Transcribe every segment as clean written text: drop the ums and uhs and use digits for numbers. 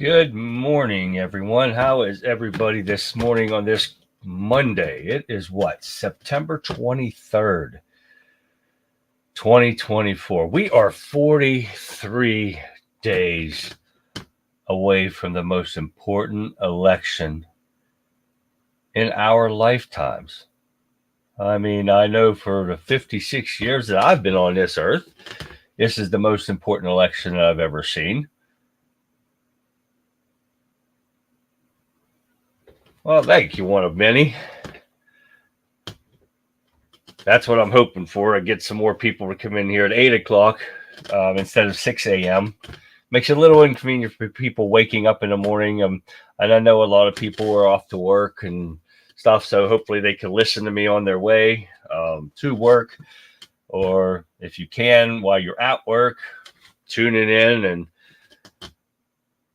Good morning, everyone. How is everybody this morning on this Monday? It is what? September 23rd, 2024. We are 43 days away from the most important election in our lifetimes. I mean, I know for the 56 years that I've been on this earth, this is the most important election that I've ever seen. Well, thank you, one of many. That's what I'm hoping for. I get some more people to come in here at 8 o'clock instead of 6 a.m. Makes it a little inconvenient for people waking up in the morning. And I know a lot of people are off to work and stuff, so hopefully they can listen to me on their way to work. Or if you can, while you're at work, tuning in and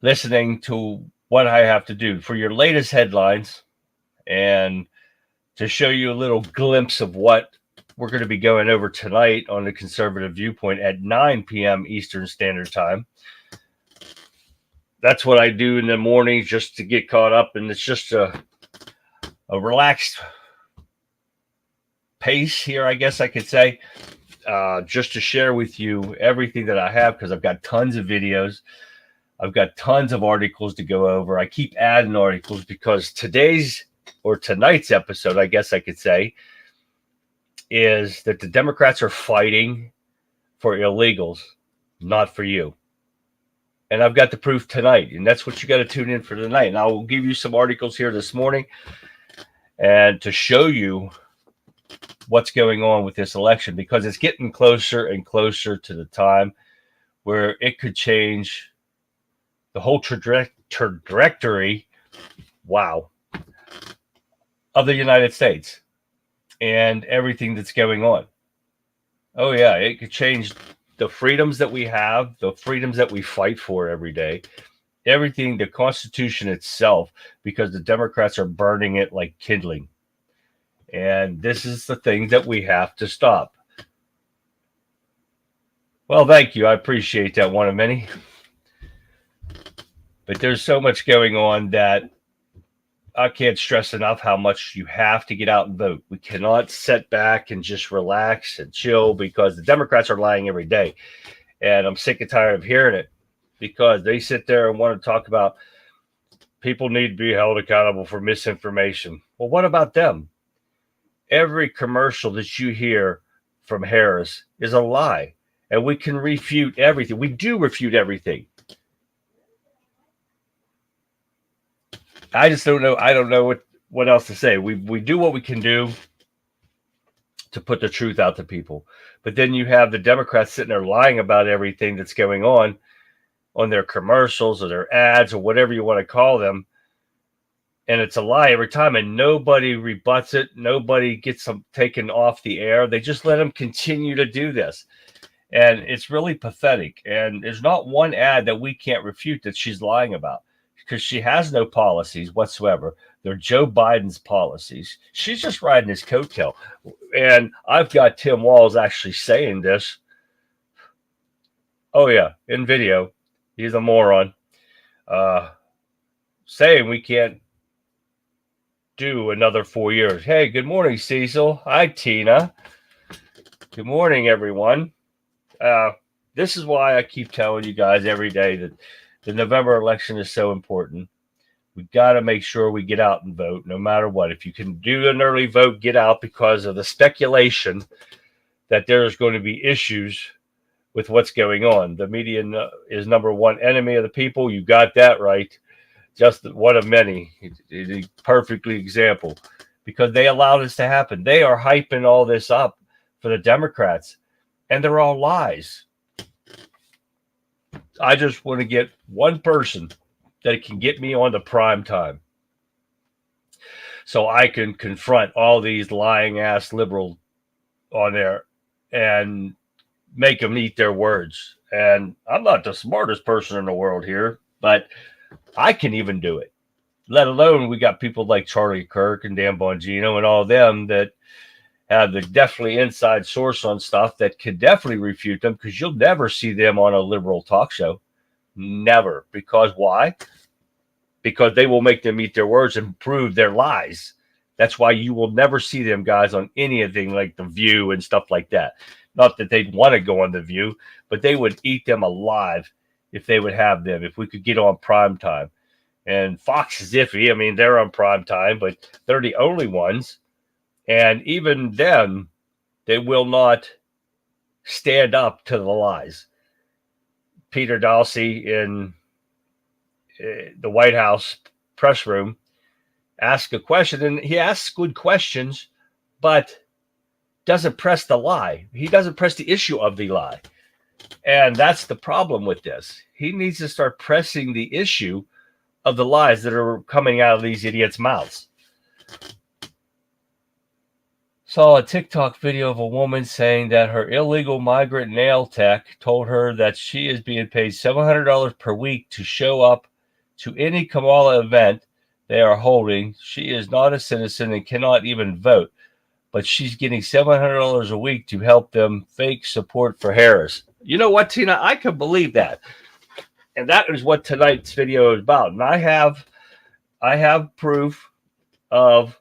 listening to what I have to do for your latest headlines and to show you a little glimpse of what we're going to be going over tonight on the Conservative Viewpoint at 9 p.m. Eastern Standard Time. That's what I do in the mornings just to get caught up, and it's just a relaxed pace here, I guess I could say, just to share with you everything that I have, because I've got tons of videos. I've got tons of articles to go over. I keep adding articles because tonight's episode, I guess I could say, is that the Democrats are fighting for illegals, not for you. And I've got the proof tonight, and that's what you got to tune in for tonight. And I will give you some articles here this morning and to show you what's going on with this election, because it's getting closer and closer to the time where it could change the whole trajectory, of the United States and everything that's going on. Oh, yeah, it could change the freedoms that we have, the freedoms that we fight for every day, everything, the Constitution itself, because the Democrats are burning it like kindling. And this is the thing that we have to stop. Well, thank you. I appreciate that, one of many. But there's so much going on that I can't stress enough how much you have to get out and vote. We cannot sit back and just relax and chill, because the Democrats are lying every day. And I'm sick and tired of hearing it, because they sit there and want to talk about people need to be held accountable for misinformation. Well, what about them? Every commercial that you hear from Harris is a lie, and we can refute everything. We do refute everything. I just don't know. I don't know what else to say. We do what we can do to put the truth out to people. But then you have the Democrats sitting there lying about everything that's going on their commercials or their ads or whatever you want to call them. And it's a lie every time, and nobody rebuts it. Nobody gets them taken off the air. They just let them continue to do this. And it's really pathetic. And there's not one ad that we can't refute that she's lying about, because she has no policies whatsoever. They're Joe Biden's policies. She's just riding his coattail. And I've got Tim Walz actually saying this. Oh, yeah, in video. He's a moron. Saying we can't do another 4 years. Hey, good morning, Cecil. Hi, Tina. Good morning, everyone. This is why I keep telling you guys every day that the November election is so important. We've got to make sure we get out and vote no matter what. If you can do an early vote, get out, because of the speculation that there's going to be issues with what's going on. The media is number one enemy of the people. You got that right. Just one of many. It's a perfectly example, because they allowed this to happen. They are hyping all this up for the Democrats, and they're all lies. I just want to get one person that can get me on the prime time, so I can confront all these lying ass liberals on there and make them eat their words. And I'm not the smartest person in the world here, but I can even do it. Let alone we got people like Charlie Kirk and Dan Bongino and all of them that have the definitely inside source on stuff that could definitely refute them, because you'll never see them on a liberal talk show. Never. Because why? Because they will make them eat their words and prove their lies. That's why you will never see them guys on anything like The View and stuff like that. Not that they'd want to go on The View, but they would eat them alive if they would have them, if we could get on prime time. And Fox is iffy. I mean, they're on prime time, but they're the only ones. And even then, they will not stand up to the lies. Peter Dawsey in the White House press room asked a question, and he asks good questions, but doesn't press the lie. He doesn't press the issue of the lie. And that's the problem with this. He needs to start pressing the issue of the lies that are coming out of these idiots' mouths. Saw a TikTok video of a woman saying that her illegal migrant nail tech told her that she is being paid $700 per week to show up to any Kamala event they are holding. She is not a citizen and cannot even vote, but she's getting $700 a week to help them fake support for Harris. You know what, Tina? I can believe that. And that is what tonight's video is about. And I have proof of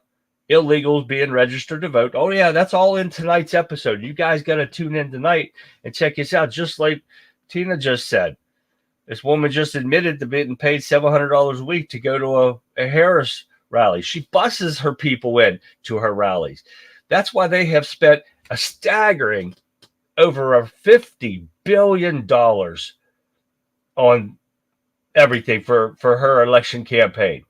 illegals being registered to vote. Oh, yeah, that's all in tonight's episode. You guys got to tune in tonight and check this out. Just like Tina just said, this woman just admitted to being paid $700 a week to go to a Harris rally. She buses her people in to her rallies. That's why they have spent a staggering over $50 billion on everything for her election campaign.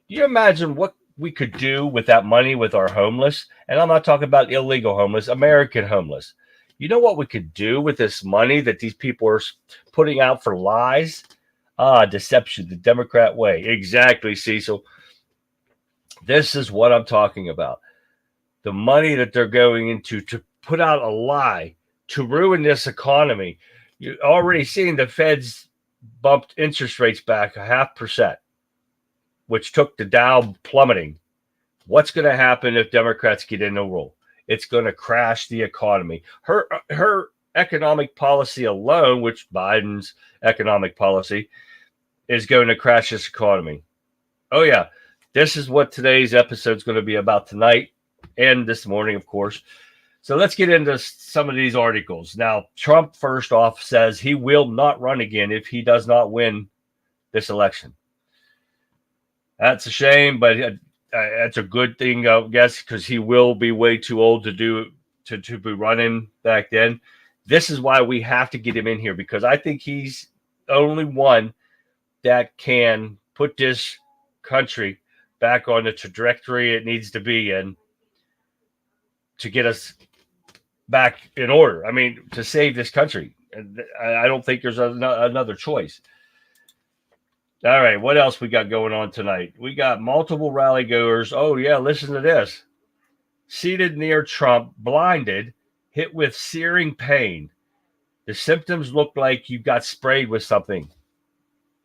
Do you imagine what we could do with that money with our homeless? And I'm not talking about illegal homeless, American homeless. You know what we could do with this money that these people are putting out for lies? Deception, the Democrat way. Exactly, Cecil. This is what I'm talking about. The money that they're going into to put out a lie, to ruin this economy. You're already seeing the Feds bumped interest rates back 0.5%, which took the Dow plummeting. What's going to happen if Democrats get in the rule? It's going to crash the economy. Her economic policy alone, which Biden's economic policy, is going to crash this economy. Oh, yeah. This is what today's episode is going to be about tonight and this morning, of course. So let's get into some of these articles. Now, Trump, first off, says he will not run again if he does not win this election. That's a shame, but that's a good thing, I guess, because he will be way too old to be running back then. This is why we have to get him in here, because I think he's the only one that can put this country back on the trajectory it needs to be in to get us back in order. I mean, to save this country. I don't think there's another choice. All right, what else we got going on tonight? We got multiple rally goers. Oh, yeah, listen to this. Seated near Trump, blinded, hit with searing pain. The symptoms look like you got sprayed with something.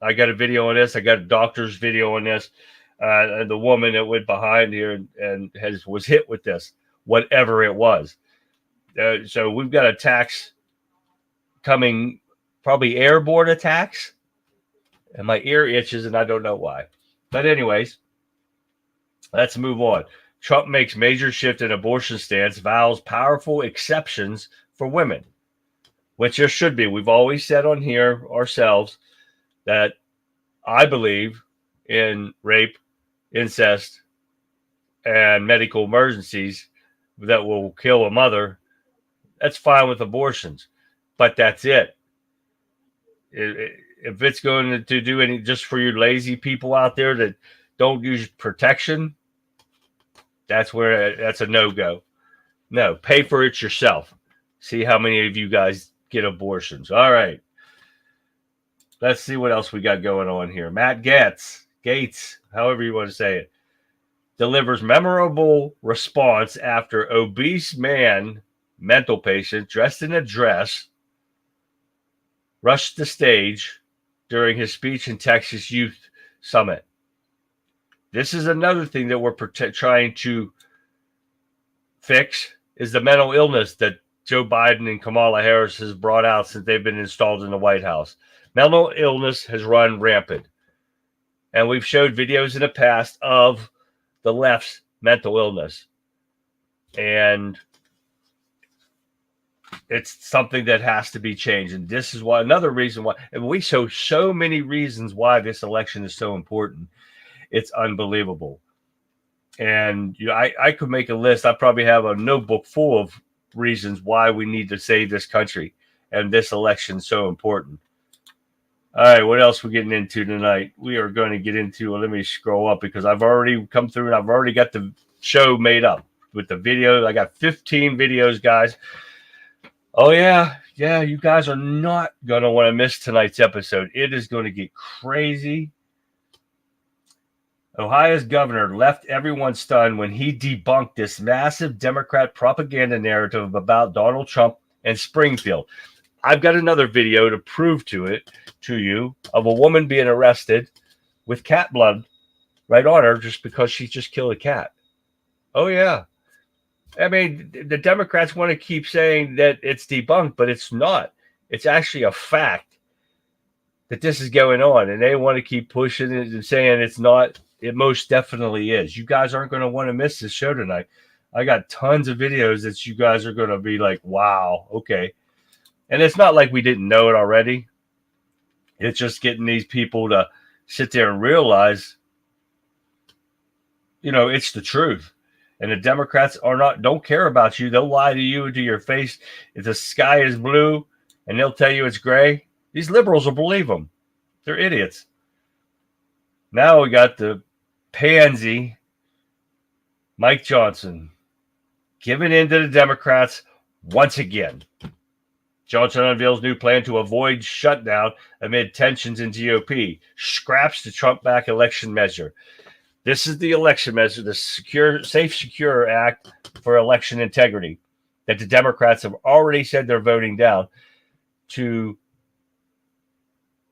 I got a video on this. I got a doctor's video on this. And the woman that went behind here and was hit with this, whatever it was. So we've got attacks coming, probably airborne attacks. And my ear itches, and I don't know why. But anyways, let's move on. Trump makes major shift in abortion stance, vows powerful exceptions for women, which there should be. We've always said on here ourselves that I believe in rape, incest, and medical emergencies that will kill a mother. That's fine with abortions, but that's it. If it's going to do any just for you lazy people out there that don't use protection, that's a no-go. No, pay for it yourself. See how many of you guys get abortions. All right. Let's see what else we got going on here. Matt Gaetz, however you want to say it, delivers memorable response after obese man, mental patient, dressed in a dress, rushed the stage during his speech in Texas Youth Summit. This is another thing that we're trying to fix, is the mental illness that Joe Biden and Kamala Harris has brought out since they've been installed in the White House. Mental illness has run rampant. And we've showed videos in the past of the left's mental illness. And it's something that has to be changed. And this is why, another reason why, and we show so many reasons why this election is so important. It's unbelievable. And I could make a list. I probably have a notebook full of reasons why we need to save this country and this election is so important. All right, what else are we getting into tonight? We are going to get into, let me scroll up because I've already come through and I've already got the show made up with the video. I got 15 videos, guys. Oh, yeah, you guys are not going to want to miss tonight's episode. It is going to get crazy. Ohio's governor left everyone stunned when he debunked this massive Democrat propaganda narrative about Donald Trump and Springfield. I've got another video to prove to you of a woman being arrested with cat blood right on her just because she just killed a cat. Oh, yeah. I mean, the Democrats want to keep saying that it's debunked, but it's not. It's actually a fact that this is going on, and they want to keep pushing it and saying it's not. It most definitely is. You guys aren't going to want to miss this show tonight. I got tons of videos that you guys are going to be like, wow, okay. And it's not like we didn't know it already. It's just getting these people to sit there and realize, it's the truth. And the Democrats don't care about you. They'll lie to you to your face. If the sky is blue and they'll tell you it's gray, these liberals will believe them. They're idiots. Now we got the pansy Mike Johnson giving in to the Democrats once again. Johnson unveils new plan to avoid shutdown amid tensions in GOP. Scraps the Trump-backed election measure. This is the election measure, the Safe, Secure Act for election integrity that the Democrats have already said they're voting down to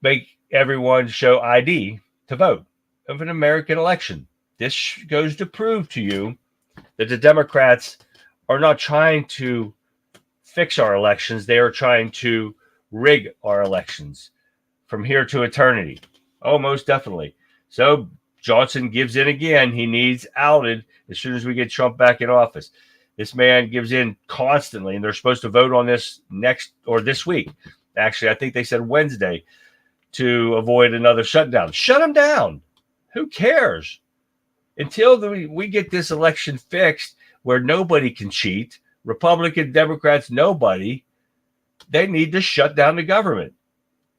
make everyone show ID to vote of an American election. This goes to prove to you that the Democrats are not trying to fix our elections. They are trying to rig our elections from here to eternity. Oh, most definitely. So Johnson gives in again. He needs outed as soon as we get Trump back in office. This man gives in constantly, and they're supposed to vote on this this week. Actually, I think they said Wednesday to avoid another shutdown. Shut them down. Who cares? Until we get this election fixed where nobody can cheat, Republican, Democrats, nobody, they need to shut down the government.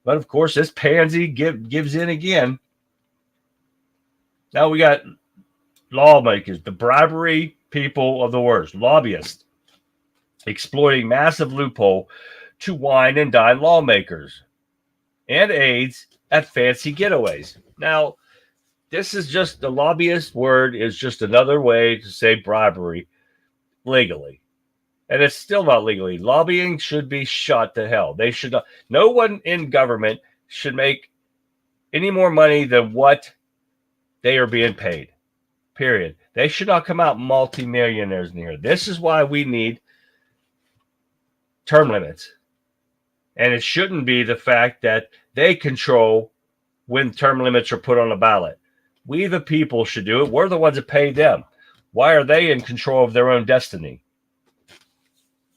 But, of course, this pansy gives in again. Now we got lawmakers, the bribery people of the worst, lobbyists, exploiting massive loophole to wine and dine lawmakers and aides at fancy getaways. Now, this is just, the lobbyist word is just another way to say bribery legally. And it's still not legally. Lobbying should be shot to hell. They should not. No one in government should make any more money than what they are being paid. Period. They should not come out multimillionaires in here. This is why we need term limits. And it shouldn't be the fact that they control when term limits are put on the ballot. We, the people, should do it. We're the ones that pay them. Why are they in control of their own destiny?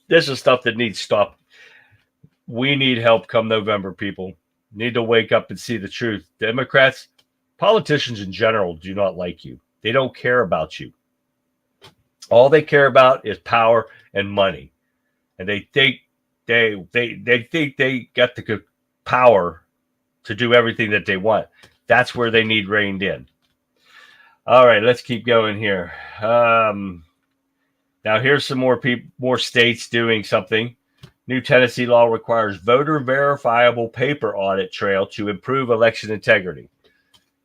This is stuff that needs stopped. We need help come November, people. Need to wake up and see the truth. Democrats, politicians in general, do not like you. They don't care about you. All they care about is power and money. And they think they got the power to do everything that they want. That's where they need reined in. All right, let's keep going here. Now here's some more states doing something. New Tennessee law requires voter verifiable paper audit trail to improve election integrity.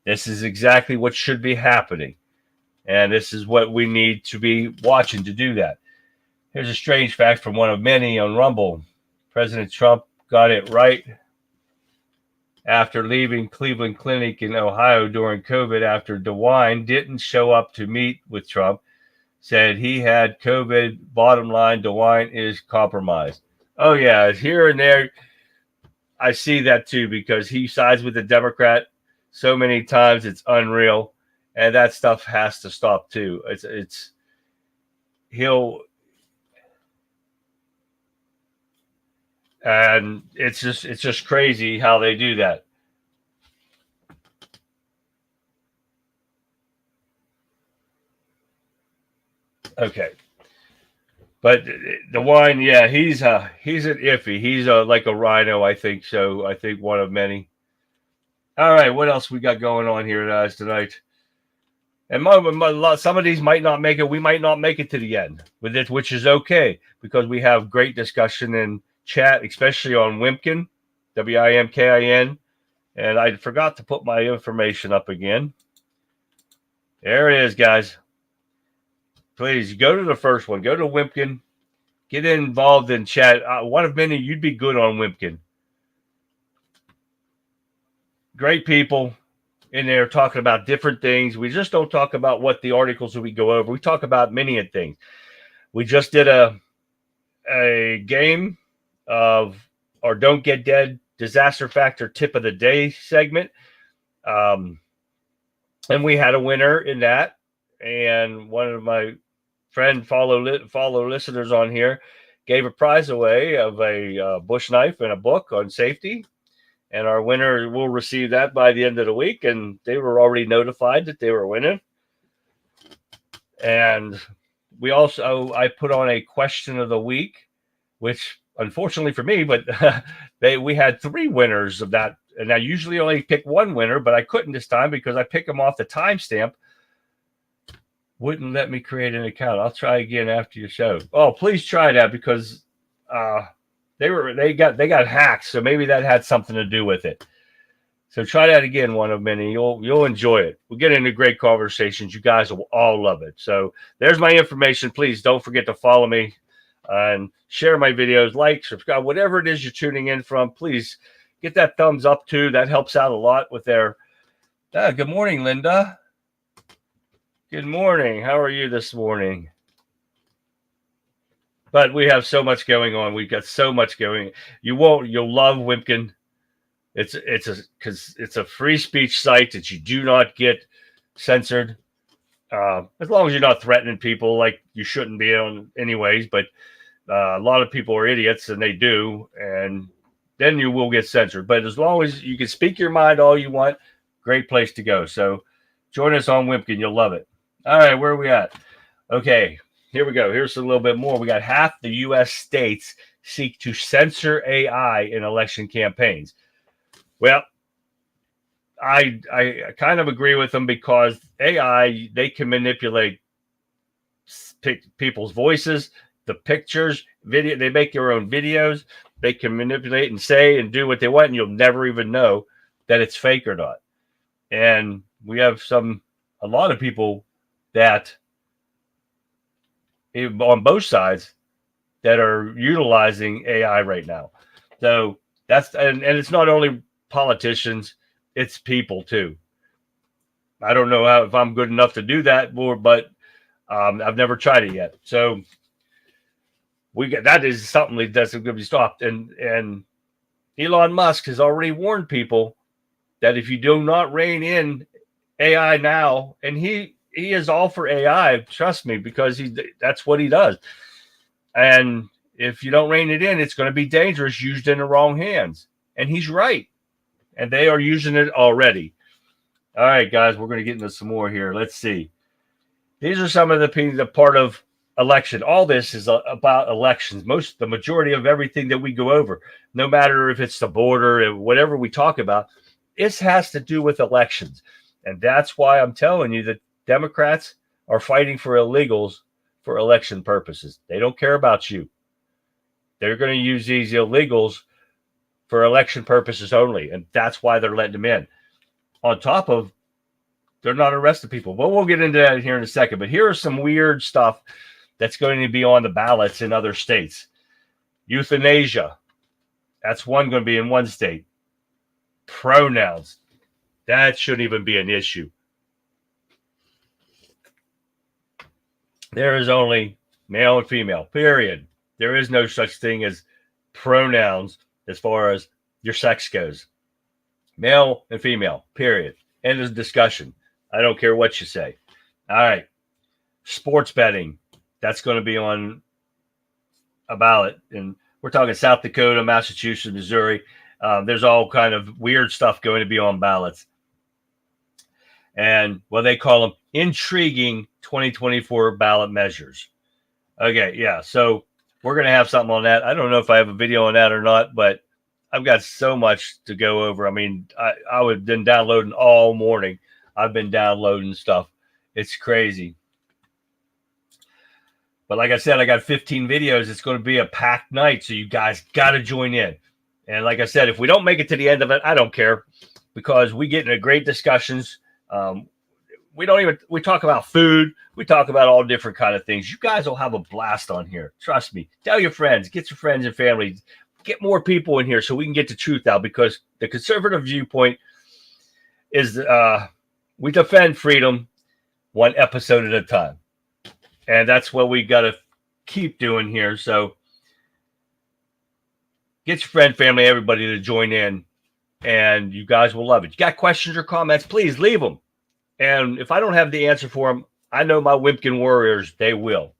This is exactly what should be happening. And this is what we need to be watching to do that. Here's a strange fact from one of many on Rumble. President Trump got it right after leaving Cleveland Clinic in Ohio during COVID after DeWine didn't show up to meet with Trump. said he had COVID. Bottom line, DeWine is compromised. Oh yeah, here and there, I see that too because he sides with the Democrat so many times it's unreal, and that stuff has to stop too. It's he'll and it's just crazy how they do that. Okay. But DeWine, yeah, he's an iffy. He's like a rhino, I think. So I think one of many. All right, what else we got going on here tonight? And some of these might not make it. We might not make it to the end with it, which is okay because we have great discussion and chat, especially on Wimkin, WIMKIN. And I forgot to put my information up again. There it is, guys. Please go to the first one. Go to Wimkin. Get involved in chat. One of many, you'd be good on Wimkin. Great people in there talking about different things. We just don't talk about what the articles that we go over. We talk about many things. We just did a game of our Don't Get Dead Disaster Factor Tip of the Day segment. And we had a winner in that. And one of my friend follow listeners on here gave a prize away of a bush knife and a book on safety. And our winner will receive that by the end of the week. And they were already notified that they were winning. And we also, I put on a question of the week, which unfortunately for me, but we had 3 winners of that. And I usually only pick one winner, but I couldn't this time because I pick them off the timestamp. Wouldn't let me create an account. I'll try again after your show. Oh, please try that because they got hacked, so maybe that had something to do with it. So try that again, one of many. You'll enjoy it. We'll get into great conversations. You guys will all love it. So there's my information. Please don't forget to follow me and share my videos, like, subscribe, whatever it is you're tuning in from. Please get that thumbs up too. That helps out a lot with their. Good morning, Linda. Good morning. How are you this morning? But we have so much going on. We've got so much going. You'll love Wimkin. It's a free speech site that you do not get censored. As long as you're not threatening people like you shouldn't be on anyways. But a lot of people are idiots and they do. And then you will get censored. But as long as you can speak your mind all you want, great place to go. So join us on Wimkin. You'll love it. All right, where are we at? Okay, here we go. Here's a little bit more. We got half the U.S. states seek to censor AI in election campaigns. Well, I kind of agree with them because AI, they can manipulate people's voices, the pictures, video. They make their own videos. They can manipulate and say and do what they want, and you'll never even know that it's fake or not. And we have a lot of people that on both sides that are utilizing AI right now. So and it's not only politicians, it's people too. I don't know if I'm good enough to do that more, but I've never tried it yet. So that is something that's going to be stopped. And Elon Musk has already warned people that if you do not rein in AI now, and he is all for AI, trust me, because that's what he does. And if you don't rein it in, it's going to be dangerous used in the wrong hands. And he's right. And they are using it already. All right, guys, we're going to get into some more here. Let's see. These are some of the part of election. All this is about elections. The majority of everything that we go over, no matter if it's the border or whatever we talk about, this has to do with elections. And that's why I'm telling you that Democrats are fighting for illegals for election purposes. They don't care about you. They're going to use these illegals for election purposes only. And that's why they're letting them in. On top of, they're not arresting people. But we'll get into that here in a second. But here are some weird stuff that's going to be on the ballots in other states. Euthanasia. That's going to be in one state. Pronouns. That shouldn't even be an issue. There is only male and female, period. There is no such thing as pronouns as far as your sex goes. Male and female, period. End of discussion. I don't care what you say. All right. Sports betting. That's going to be on a ballot. And we're talking South Dakota, Massachusetts, Missouri. There's all kind of weird stuff going to be on ballots. And what they call them intriguing 2024 ballot measures. Okay, yeah. So we're going to have something on that. I don't know if I have a video on that or not, but I've got so much to go over. I mean, I've been downloading all morning. I've been downloading stuff. It's crazy. But like I said, I got 15 videos. It's going to be a packed night, so you guys got to join in. And like I said, if we don't make it to the end of it, I don't care, because we get into great discussions. We talk about food. We talk about all different kind of things. You guys will have a blast on here. Trust me. Tell your friends. Get your friends and family. Get more people in here so we can get the truth out, because the conservative viewpoint is we defend freedom one episode at a time. And that's what we got to keep doing here. So get your friend, family, everybody to join in, and you guys will love it. You got questions or comments, please leave them. And if I don't have the answer for them, I know my Wimpkin warriors, they will.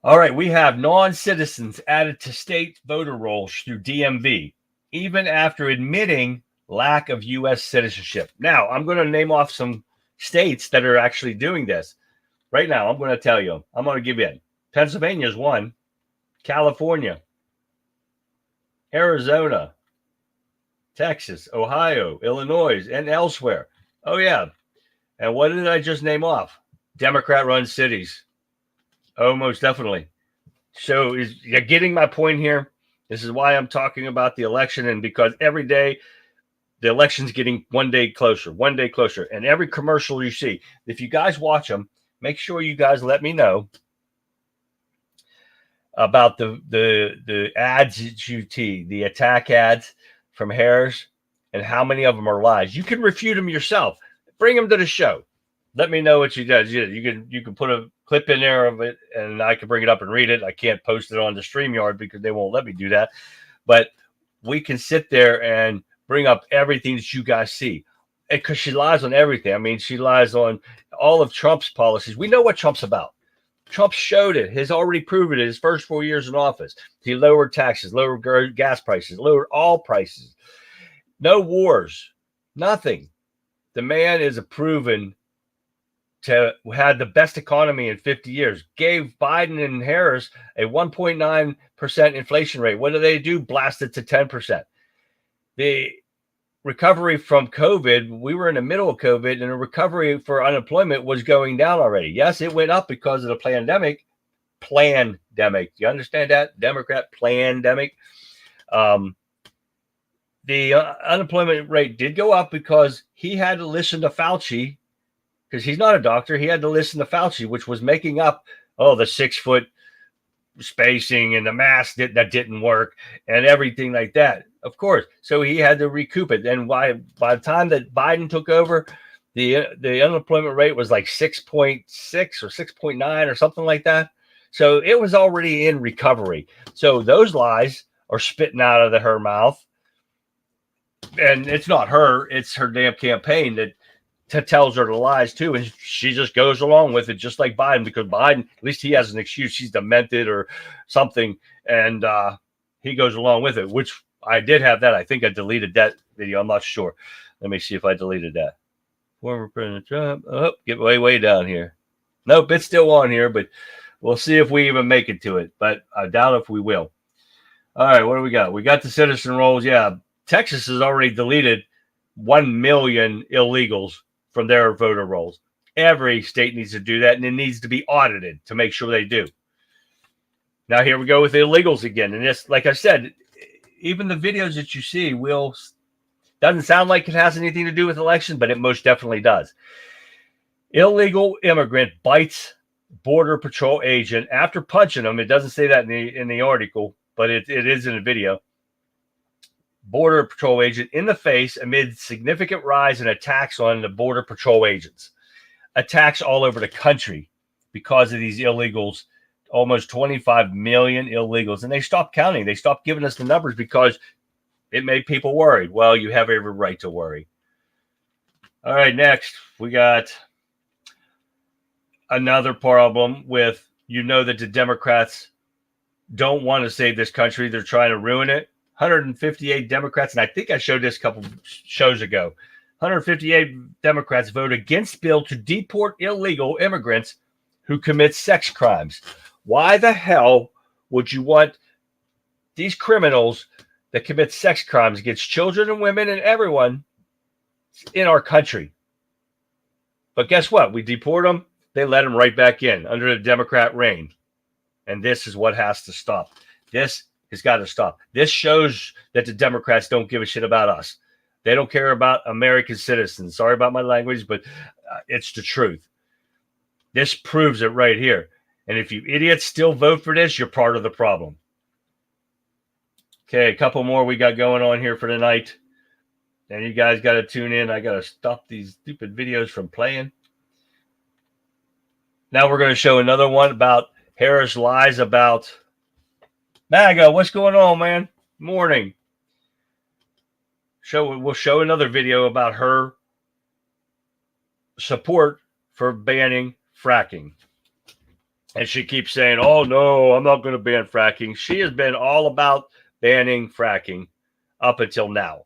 All right, we have non-citizens added to state voter rolls through DMV, even after admitting lack of U.S. citizenship. Now, I'm going to name off some states that are actually doing this. Right now, I'm going to tell you. I'm going to give in. Pennsylvania is one. California. Arizona. Texas. Ohio. Illinois. And elsewhere. Oh, yeah. And what did I just name off? Democrat-run cities. Oh, most definitely. So you're getting my point here. This is why I'm talking about the election, and because every day the election's getting one day closer. And every commercial you see, if you guys watch them, make sure you guys let me know about the ads that you see, the attack ads from Harris, and how many of them are lies. You can refute them yourself. Bring them to the show. Let me know what she does. You can put a clip in there of it, and I can bring it up and read it. I can't post it on the StreamYard because they won't let me do that. But we can sit there and bring up everything that you guys see, because she lies on everything. I mean, she lies on all of Trump's policies. We know what Trump's about. Trump showed it. Has already proven it his first 4 years in office. He lowered taxes, lowered gas prices, lowered all prices. No wars, nothing. The man is a proven to had the best economy in 50 years. Gave Biden and Harris a 1.9% inflation rate. What do they do? Blast it to 10%. The recovery from COVID, we were in the middle of COVID, and the recovery for unemployment was going down already. Yes, it went up because of the pandemic. Plandemic. You understand that? Democrat plandemic. The unemployment rate did go up because he had to listen to Fauci, because he's not a doctor. He had to listen to Fauci, which was making up, the 6 foot spacing and the mask that didn't work and everything like that. Of course. So he had to recoup it. And by the time that Biden took over, the unemployment rate was like 6.6 or 6.9 or something like that. So it was already in recovery. So those lies are spitting out of her mouth. And it's not her, it's her damn campaign that tells her the lies too, and she just goes along with it, just like Biden, because Biden, at least he has an excuse, he's demented or something, and he goes along with it, which I did have that. I think I deleted that video. I'm not sure. Let me see if I deleted that. Former President Trump. Oh, get way down here. Nope, it's still on here, but we'll see if we even make it to it, but I doubt if we will. All right, what do we got? We got the citizen rolls. Yeah, Texas has already deleted 1 million illegals from their voter rolls. Every state needs to do that, and it needs to be audited to make sure they do. Now here we go with the illegals again. And this, like I said, even the videos that you see doesn't sound like it has anything to do with election, but it most definitely does. Illegal immigrant bites Border Patrol agent after punching him. It doesn't say that in the article, but it is in the video. Border Patrol agent in the face amid significant rise in attacks on the Border Patrol agents. attacks all over the country because of these illegals, almost 25 million illegals. And they stopped counting. They stopped giving us the numbers because it made people worried. Well, you have every right to worry. All right, next, we got another problem with, that the Democrats don't want to save this country. They're trying to ruin it. 158 Democrats, and I think I showed this a couple shows ago. 158 Democrats vote against bill to deport illegal immigrants who commit sex crimes. Why the hell would you want these criminals that commit sex crimes against children and women and everyone in our country? But guess what? We deport them. They let them right back in under the Democrat reign. And this is what has to stop. This has got to stop. This shows that the Democrats don't give a shit about us. They don't care about American citizens. Sorry about my language, but it's the truth. This proves it right here. And if you idiots still vote for this, you're part of the problem. Okay, a couple more we got going on here for tonight. And you guys got to tune in. I got to stop these stupid videos from playing. Now we're going to show another one about Harris lies about MAGA. What's going on, man? Morning. We'll show another video about her support for banning fracking. And she keeps saying, oh, no, I'm not going to ban fracking. She has been all about banning fracking up until now.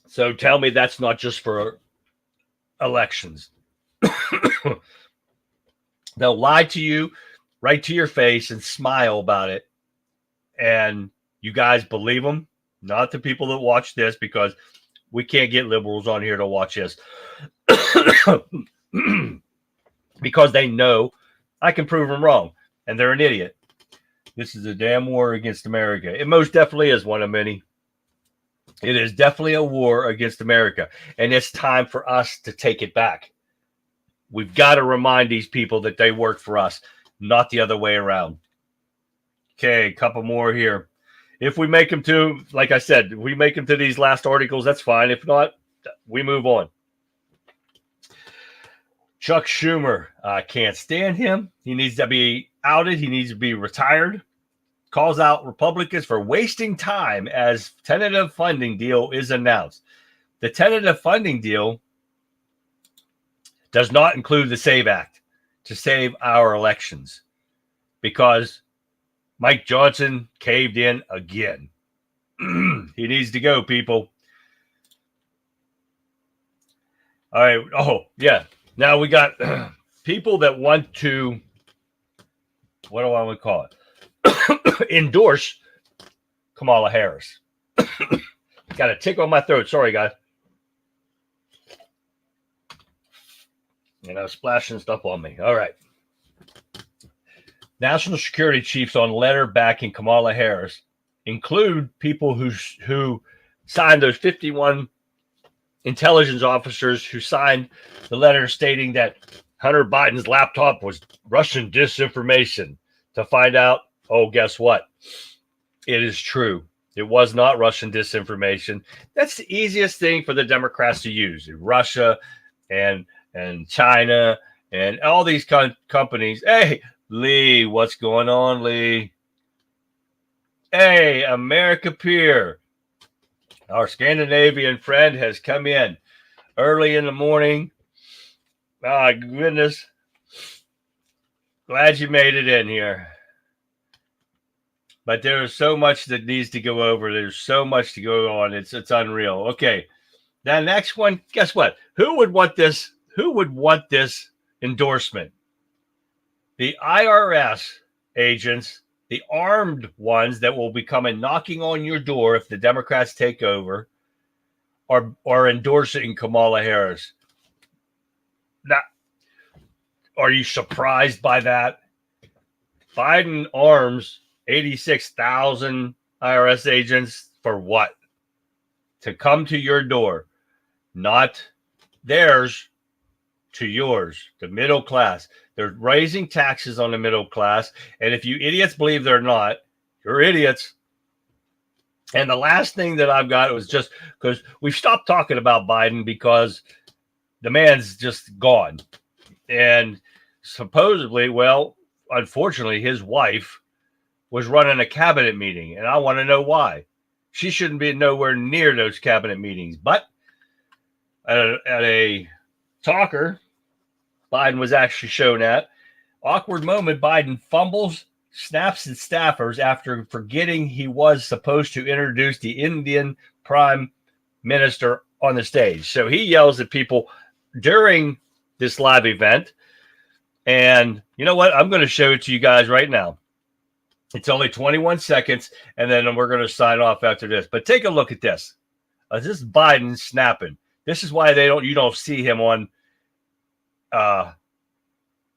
So tell me that's not just for elections. They'll lie to you right to your face and smile about it. And you guys believe them, not the people that watch this, because we can't get liberals on here to watch this. Because they know I can prove them wrong, and they're an idiot. This is a damn war against America. It most definitely is one of many. It is definitely a war against America, and it's time for us to take it back. We've got to remind these people that they work for us, not the other way around. Okay, a couple more here. If we make them to, like I said, if we make them to these last articles, that's fine. If not, we move on. Chuck Schumer, I can't stand him. He needs to be outed. He needs to be retired. Calls out Republicans for wasting time as tentative funding deal is announced. The tentative funding deal does not include the SAVE Act to save our elections because Mike Johnson caved in again. He needs to go, people. All right. Oh, yeah. Now we got people that want to, what do I want to call it? Endorse Kamala Harris. Got a tick on my throat. Sorry, guys. Splashing stuff on me. All right. National security chiefs on letter backing Kamala Harris include people who signed those 51 intelligence officers who signed the letter stating that Hunter Biden's laptop was Russian disinformation to find out, oh, guess what? It is true. It was not Russian disinformation. That's the easiest thing for the Democrats to use. Russia and China and all these companies. Hey, Lee, what's going on, Lee? Hey, America Pier. Our Scandinavian friend has come in early in the morning. Oh, goodness. Glad you made it in here. But there's so much that needs to go over. There's so much to go on. It's unreal. Okay. Now, next one, guess what? Who would want this? Who would want this endorsement? The IRS agents, the armed ones that will be coming knocking on your door if the Democrats take over, are endorsing Kamala Harris. Now, are you surprised by that? Biden arms 86,000 IRS agents for what? To come to your door, not theirs, to yours, the middle class. They're raising taxes on the middle class. And if you idiots believe they're not, you're idiots. And the last thing that I've got was just because we've stopped talking about Biden because the man's just gone. And supposedly, well, unfortunately, his wife was running a cabinet meeting, and I want to know why. She shouldn't be nowhere near those cabinet meetings. But at a talker Biden was actually shown at, awkward moment, Biden fumbles, snaps at staffers after forgetting he was supposed to introduce the Indian Prime Minister on the stage. So he yells at people during this live event. And you know what? I'm going to show it to you guys right now. It's only 21 seconds, and then we're going to sign off after this. But take a look at this. This is Biden snapping. This is why you don't see him on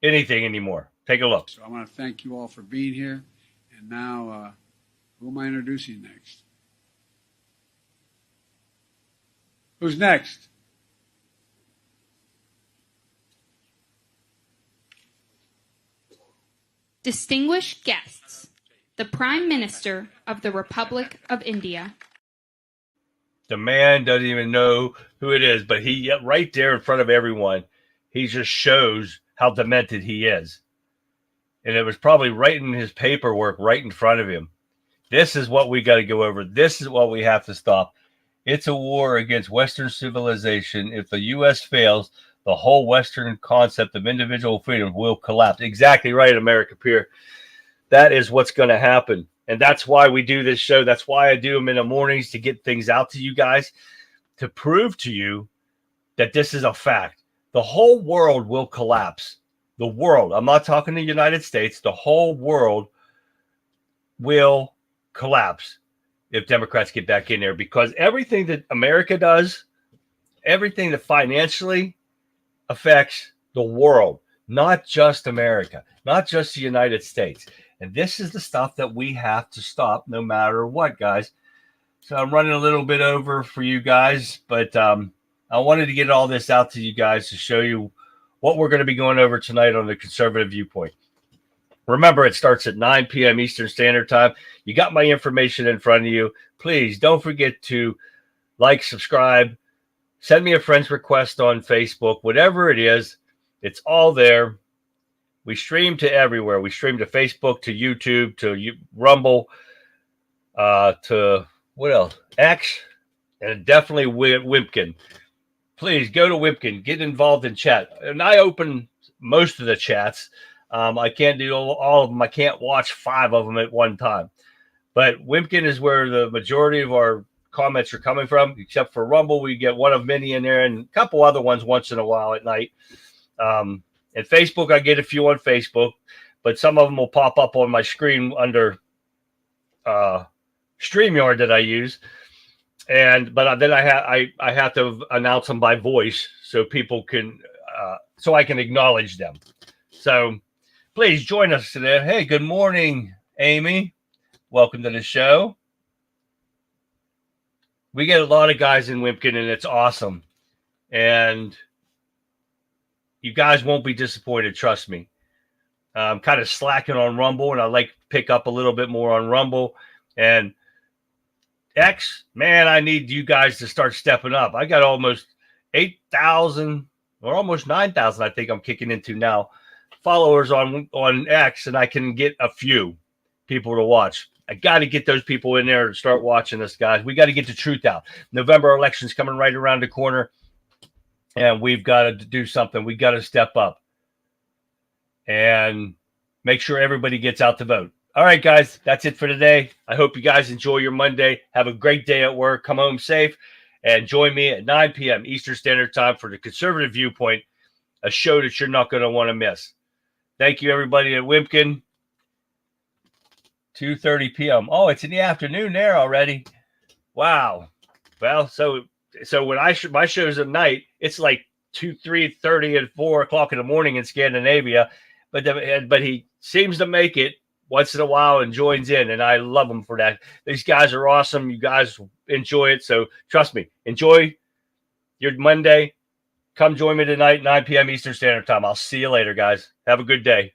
anything anymore. Take a look. So I want to thank you all for being here. And now, who am I introducing next? Who's next? Distinguished guests, the Prime Minister of the Republic of India. The man doesn't even know who it is, but he right there in front of everyone, he just shows how demented he is. And it was probably right in his paperwork right in front of him. This is what we got to go over. This is what we have to stop. It's a war against Western civilization. If the U.S. fails, the whole Western concept of individual freedom will collapse. Exactly right, America Peer. That is what's going to happen. And that's why we do this show. That's why I do them in the mornings, to get things out to you guys, to prove to you that this is a fact. The whole world will collapse. The world. I'm not talking the United States. The whole world will collapse if Democrats get back in there, because everything that America does, everything that financially affects the world, not just America, not just the United States. And this is the stuff that we have to stop no matter what, guys. So I'm running a little bit over for you guys, but I wanted to get all this out to you guys to show you what we're going to be going over tonight on the Conservative Viewpoint. Remember, it starts at 9 p.m. Eastern Standard Time. You got my information in front of you. Please don't forget to like, subscribe, send me a friend's request on Facebook, whatever it is. It's all there. We stream to everywhere. We stream to Facebook, to YouTube, to Rumble, to what else? X, and definitely Wimpkin. Please go to Wimpkin. Get involved in chat. And I open most of the chats. I can't do all of them. I can't watch 5 of them at one time. But Wimpkin is where the majority of our comments are coming from, except for Rumble. We get one of many in there and a couple other ones once in a while at night. And Facebook, I get a few on Facebook, but some of them will pop up on my screen under StreamYard that I use. But then I have to announce them by voice so people can so I can acknowledge them. So please join us today. Hey, good morning, Amy. Welcome to the show. We get a lot of guys in Wimpkin, and it's awesome. And you guys won't be disappointed, trust me. I'm kind of slacking on Rumble, and I like to pick up a little bit more on Rumble. And X, man, I need you guys to start stepping up. I got almost 8,000 or almost 9,000, I think I'm kicking into now, followers on X, and I can get a few people to watch. I got to get those people in there to start watching us, guys. We got to get the truth out. November election's coming right around the corner, and we've got to do something. We got to step up and make sure everybody gets out to vote. All right, guys, that's it for today. I hope you guys enjoy your Monday. Have a great day at work. Come home safe, and join me at 9 p.m. Eastern Standard Time for the Conservative Viewpoint, a show that you're not going to want to miss. Thank you, everybody at Wimpkin. 2:30 p.m. Oh, it's in the afternoon there already. Wow. Well, so when my show's at night, it's like 2, 3:30, and 4 o'clock in the morning in Scandinavia. But he seems to make it once in a while and joins in, and I love him for that. These guys are awesome. You guys enjoy it, so trust me. Enjoy your Monday. Come join me tonight, 9 p.m. Eastern Standard Time. I'll see you later, guys. Have a good day.